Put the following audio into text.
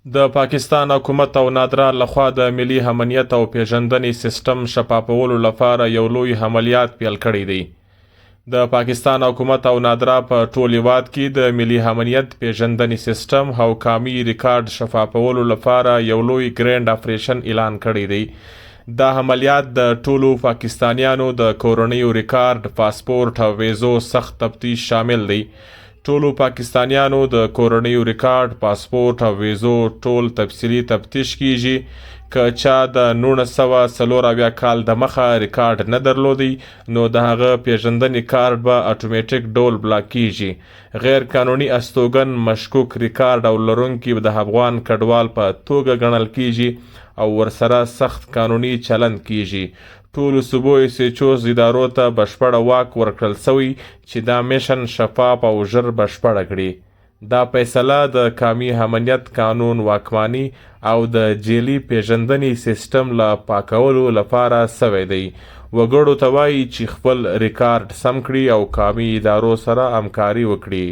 د پاکستان حکومت او نادرا لخوا د ملي امنیت او پیژندنې سیستم شفافولو لپاره یو لوی عملیات پیل کړی دی. د پاکستان حکومت او نادرا په ټول هیواد کې د ملي امنیت پیژندنې سیستم او قومي ریکارډ شفافولو لپاره یو لوی ګرینډ اپریشن اعلان کړی دی. دا عملیات د ټولو پاکستانیانو د کورنیو ریکارډ، پاسپورت او ویزو سخت تفتیش شامل دی. ټولو پاکستانیانو د کورنیو ریکارډ، پاسپورت او ویزو ټول تفصیلي تفتیش کیږي. که چا د 1994 کال د مخه ریکارډ نه درلودی نو د هغه پیژندنې کارت به اتوماتیک ډول بلاک کیږي. غیر قانوني استوګن، مشکوک ریکارډ او لرونکي د افغان کډوال په توګه ګڼل کیږي او ورسره سخت قانوني چلند کیږي. ټولو صوبو سیچوز ادارو ته بشپړه واک ورکړل شوی چې دا میشن شفاف او ژر بشپړه کړي. دا فیصله د قومي امنیت قانون، واکمني او د جعلي پیژندنې سیستم له پاکولو لپاره سوی دی. وګړو ته وایي چې خپل ریکارډ سم کړي او قومي ادارو سره همکاري وکړي.